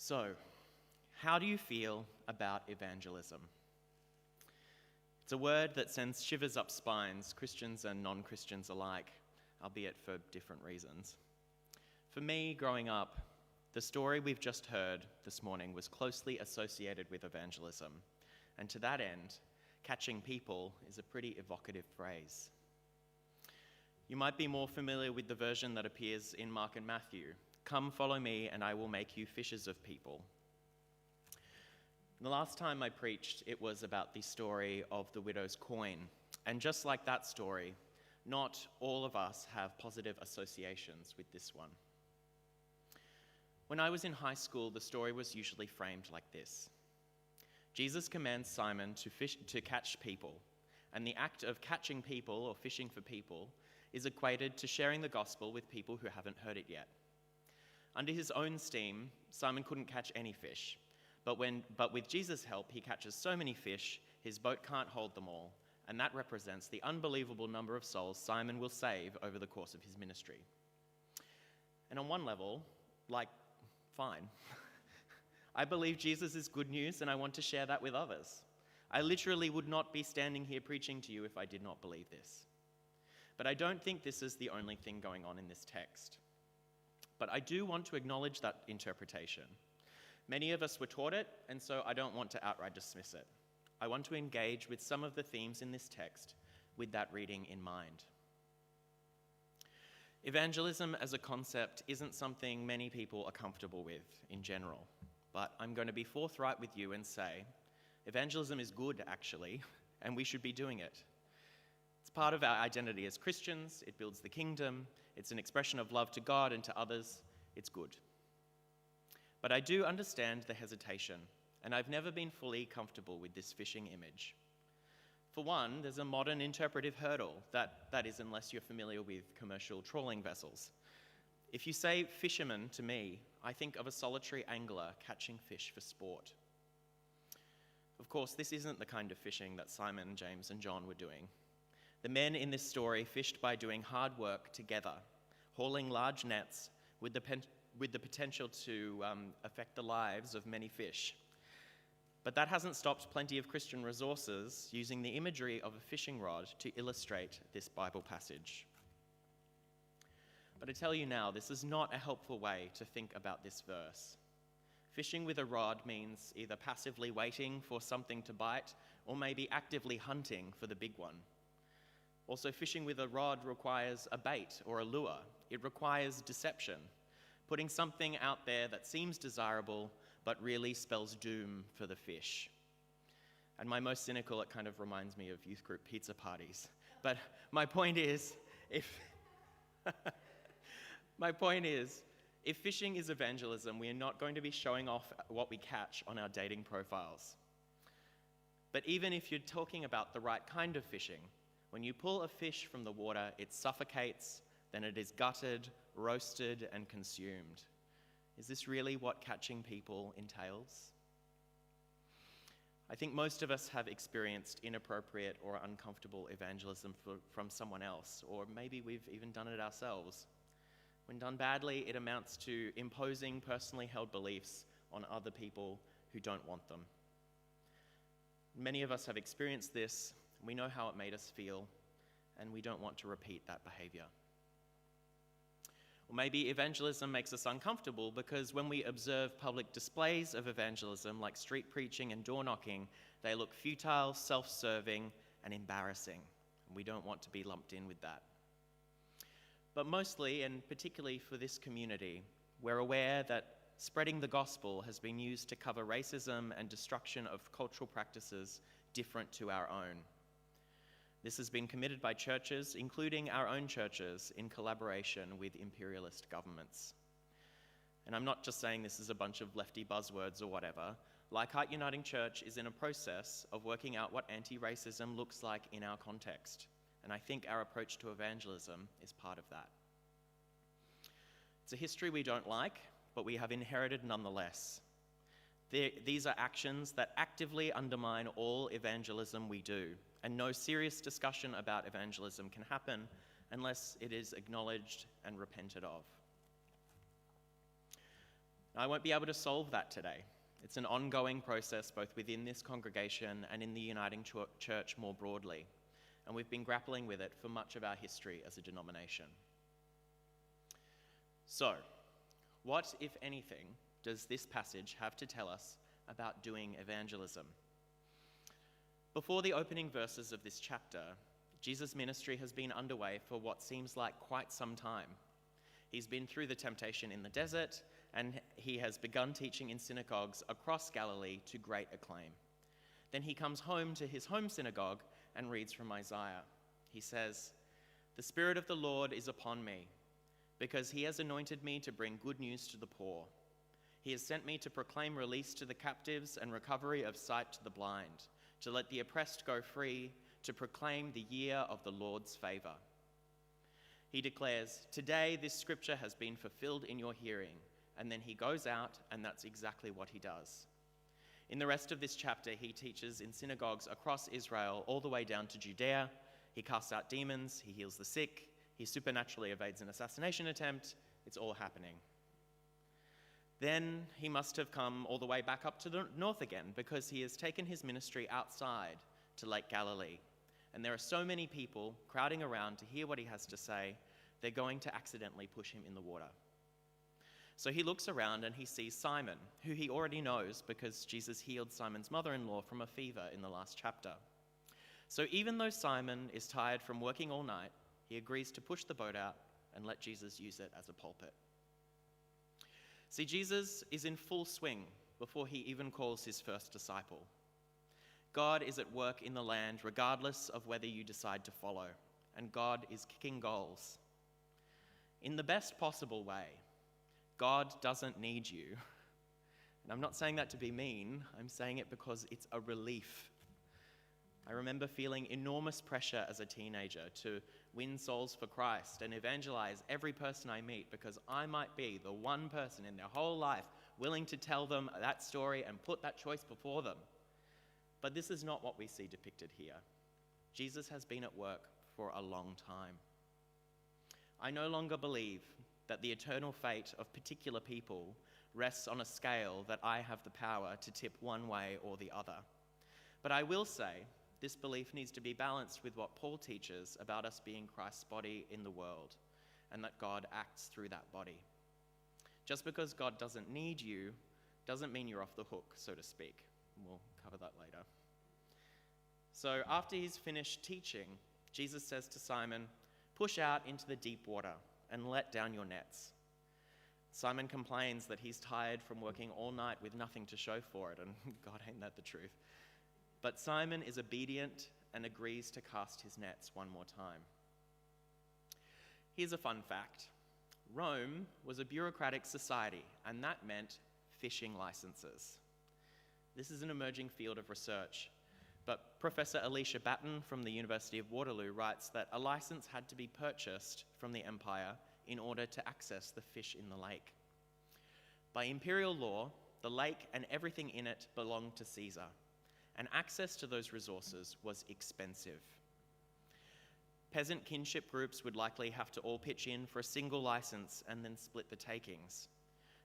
So, how do you feel about evangelism? It's a word that sends shivers up spines, Christians and non-Christians alike, albeit for different reasons. For me, growing up, the story we've just heard this morning was closely associated with evangelism, and to that end, catching people is a pretty evocative phrase. You might be more familiar with the version that appears in Mark and Matthew. Come, follow me, and I will make you fishers of people. The last time I preached, it was about the story of the widow's coin. And just like that story, not all of us have positive associations with this one. When I was in high school, the story was usually framed like this. Jesus commands Simon to catch people, and the act of catching people or fishing for people is equated to sharing the gospel with people who haven't heard it yet. Under his own steam, Simon couldn't catch any fish, but with Jesus' help, he catches so many fish, his boat can't hold them all, and that represents the unbelievable number of souls Simon will save over the course of his ministry. And on one level, fine. I believe Jesus is good news, and I want to share that with others. I literally would not be standing here preaching to you if I did not believe this. But I don't think this is the only thing going on in this text. But I do want to acknowledge that interpretation. Many of us were taught it, and so I don't want to outright dismiss it. I want to engage with some of the themes in this text with that reading in mind. Evangelism as a concept isn't something many people are comfortable with in general, but I'm going to be forthright with you and say, evangelism is good, actually, and we should be doing it. It's part of our identity as Christians, it builds the kingdom, it's an expression of love to God and to others, it's good. But I do understand the hesitation, and I've never been fully comfortable with this fishing image. For one, there's a modern interpretive hurdle, that is unless you're familiar with commercial trawling vessels. If you say fisherman to me, I think of a solitary angler catching fish for sport. Of course, this isn't the kind of fishing that Simon, James, and John were doing. The men in this story fished by doing hard work together, hauling large nets with the potential to affect the lives of many fish. But that hasn't stopped plenty of Christian resources using the imagery of a fishing rod to illustrate this Bible passage. But I tell you now, this is not a helpful way to think about this verse. Fishing with a rod means either passively waiting for something to bite or maybe actively hunting for the big one. Also, fishing with a rod requires a bait or a lure. It requires deception, putting something out there that seems desirable but really spells doom for the fish. And my most cynical, it kind of reminds me of youth group pizza parties. But my point is, if fishing is evangelism, we are not going to be showing off what we catch on our dating profiles. But even if you're talking about the right kind of fishing, when you pull a fish from the water, it suffocates, then it is gutted, roasted, and consumed. Is this really what catching people entails? I think most of us have experienced inappropriate or uncomfortable evangelism from someone else, or maybe we've even done it ourselves. When done badly, it amounts to imposing personally held beliefs on other people who don't want them. Many of us have experienced this. We know how it made us feel, and we don't want to repeat that behavior. Or maybe evangelism makes us uncomfortable because when we observe public displays of evangelism, like street preaching and door knocking, they look futile, self-serving, and embarrassing. And we don't want to be lumped in with that. But mostly, and particularly for this community, we're aware that spreading the gospel has been used to cover racism and destruction of cultural practices different to our own. This has been committed by churches, including our own churches, in collaboration with imperialist governments. And I'm not just saying this is a bunch of lefty buzzwords or whatever. Leichhardt Uniting Church is in a process of working out what anti-racism looks like in our context. And I think our approach to evangelism is part of that. It's a history we don't like, but we have inherited nonetheless. These are actions that actively undermine all evangelism we do, and no serious discussion about evangelism can happen unless it is acknowledged and repented of. I won't be able to solve that today. It's an ongoing process both within this congregation and in the Uniting Church more broadly, and we've been grappling with it for much of our history as a denomination. So, what, if anything, does this passage have to tell us about doing evangelism? Before the opening verses of this chapter, Jesus' ministry has been underway for what seems like quite some time. He's been through the temptation in the desert, and he has begun teaching in synagogues across Galilee to great acclaim. Then he comes home to his home synagogue and reads from Isaiah. He says, "The Spirit of the Lord is upon me, because he has anointed me to bring good news to the poor. He has sent me to proclaim release to the captives and recovery of sight to the blind, to let the oppressed go free, to proclaim the year of the Lord's favor." He declares, "Today this scripture has been fulfilled in your hearing." And then he goes out, and that's exactly what he does. In the rest of this chapter, he teaches in synagogues across Israel, all the way down to Judea. He casts out demons, he heals the sick, he supernaturally evades an assassination attempt. It's all happening. Then he must have come all the way back up to the north again, because he has taken his ministry outside to Lake Galilee. And there are so many people crowding around to hear what he has to say, they're going to accidentally push him in the water. So he looks around and he sees Simon, who he already knows because Jesus healed Simon's mother-in-law from a fever in the last chapter. So even though Simon is tired from working all night, he agrees to push the boat out and let Jesus use it as a pulpit. See, Jesus is in full swing before he even calls his first disciple. God is at work in the land regardless of whether you decide to follow, and God is kicking goals. In the best possible way. God doesn't need you. And I'm not saying that to be mean, I'm saying it because it's a relief. I remember feeling enormous pressure as a teenager to win souls for Christ and evangelize every person I meet, because I might be the one person in their whole life willing to tell them that story and put that choice before them. But this is not what we see depicted here. Jesus has been at work for a long time. I no longer believe that the eternal fate of particular people rests on a scale that I have the power to tip one way or the other. But I will say, this belief needs to be balanced with what Paul teaches about us being Christ's body in the world, and that God acts through that body. Just because God doesn't need you doesn't mean you're off the hook, so to speak. We'll cover that later. So after he's finished teaching, Jesus says to Simon, "Push out into the deep water and let down your nets." Simon complains that he's tired from working all night with nothing to show for it, and God, ain't that the truth. But Simon is obedient and agrees to cast his nets one more time. Here's a fun fact. Rome was a bureaucratic society, and that meant fishing licenses. This is an emerging field of research, but Professor Alicia Batten from the University of Waterloo writes that a license had to be purchased from the empire in order to access the fish in the lake. By imperial law, the lake and everything in it belonged to Caesar, and access to those resources was expensive. Peasant kinship groups would likely have to all pitch in for a single license and then split the takings.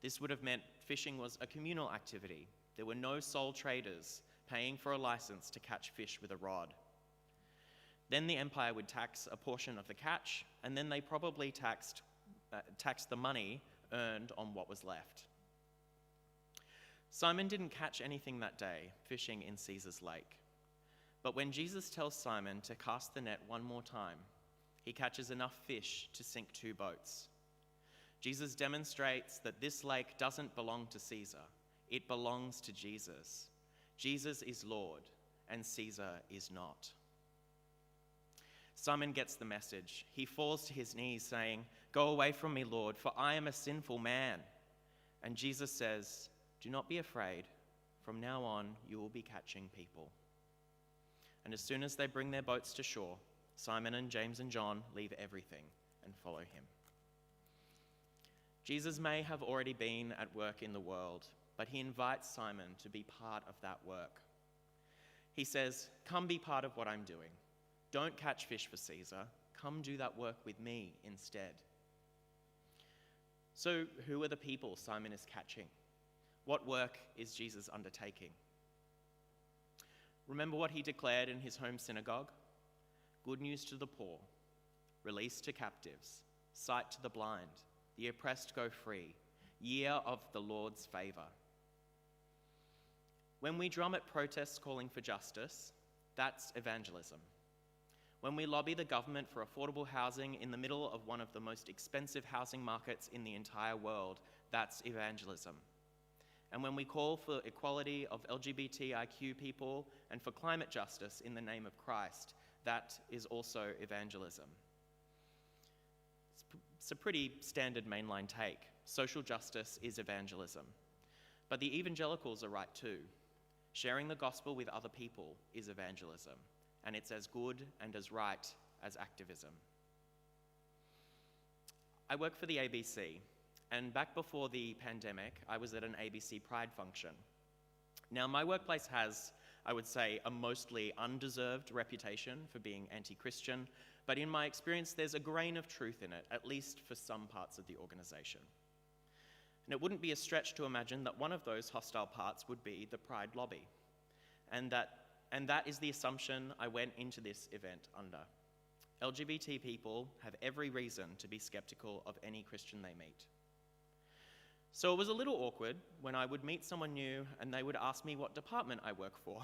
This would have meant fishing was a communal activity. There were no sole traders paying for a license to catch fish with a rod. Then the empire would tax a portion of the catch, and then they probably taxed the money earned on what was left. Simon didn't catch anything that day fishing in Caesar's lake. But when Jesus tells Simon to cast the net one more time, he catches enough fish to sink 2 boats. Jesus demonstrates that this lake doesn't belong to Caesar. It belongs to Jesus. Jesus is Lord, and Caesar is not. Simon gets the message. He falls to his knees saying, "Go away from me, Lord, for I am a sinful man." And Jesus says, "Do not be afraid. From now on, you will be catching people." And as soon as they bring their boats to shore, Simon and James and John leave everything and follow him. Jesus may have already been at work in the world, but he invites Simon to be part of that work. He says, "Come be part of what I'm doing. Don't catch fish for Caesar. Come do that work with me instead." So, who are the people Simon is catching? What work is Jesus undertaking? Remember what he declared in his home synagogue? Good news to the poor, release to captives, sight to the blind, the oppressed go free, year of the Lord's favour. When we drum at protests calling for justice, that's evangelism. When we lobby the government for affordable housing in the middle of one of the most expensive housing markets in the entire world, that's evangelism. And when we call for equality of LGBTIQ people and for climate justice in the name of Christ, that is also evangelism. It's a pretty standard mainline take. Social justice is evangelism. But the evangelicals are right too. Sharing the gospel with other people is evangelism, and it's as good and as right as activism. I work for the ABC, and back before the pandemic, I was at an ABC Pride function. Now, my workplace has, I would say, a mostly undeserved reputation for being anti-Christian, but in my experience, there's a grain of truth in it, at least for some parts of the organisation. And it wouldn't be a stretch to imagine that one of those hostile parts would be the Pride lobby. And that is the assumption I went into this event under. LGBT people have every reason to be skeptical of any Christian they meet. So it was a little awkward when I would meet someone new and they would ask me what department I work for.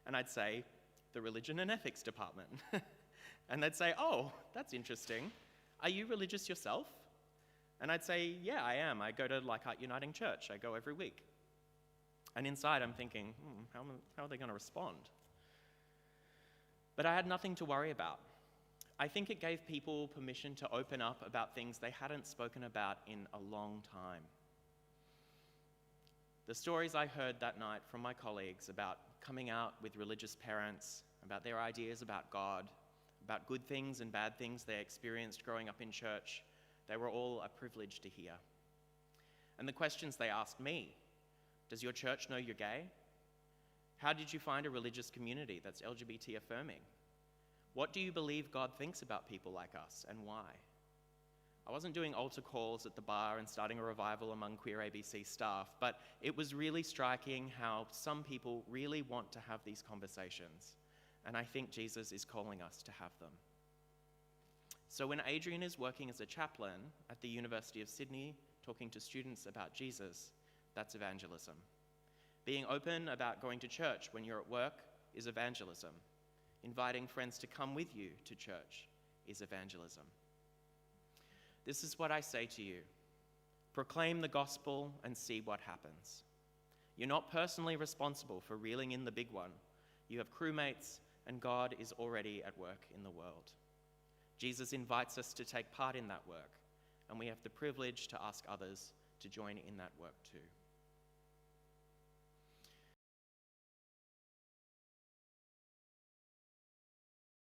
And I'd say, the Religion and Ethics Department. And they'd say, oh, that's interesting. Are you religious yourself? And I'd say, yeah, I am. I go to Leichhardt Uniting Church. I go every week. And inside I'm thinking, how are they going to respond? But I had nothing to worry about. I think it gave people permission to open up about things they hadn't spoken about in a long time. The stories I heard that night from my colleagues about coming out with religious parents, about their ideas about God, about good things and bad things they experienced growing up in church, they were all a privilege to hear. And the questions they asked me, does your church know you're gay? How did you find a religious community that's LGBT affirming? What do you believe God thinks about people like us, and why? I wasn't doing altar calls at the bar and starting a revival among queer ABC staff, but it was really striking how some people really want to have these conversations, and I think Jesus is calling us to have them. So when Adrian is working as a chaplain at the University of Sydney, talking to students about Jesus, that's evangelism. Being open about going to church when you're at work is evangelism. Inviting friends to come with you to church is evangelism. This is what I say to you. Proclaim the gospel and see what happens. You're not personally responsible for reeling in the big one. You have crewmates, and God is already at work in the world. Jesus invites us to take part in that work, and we have the privilege to ask others to join in that work too.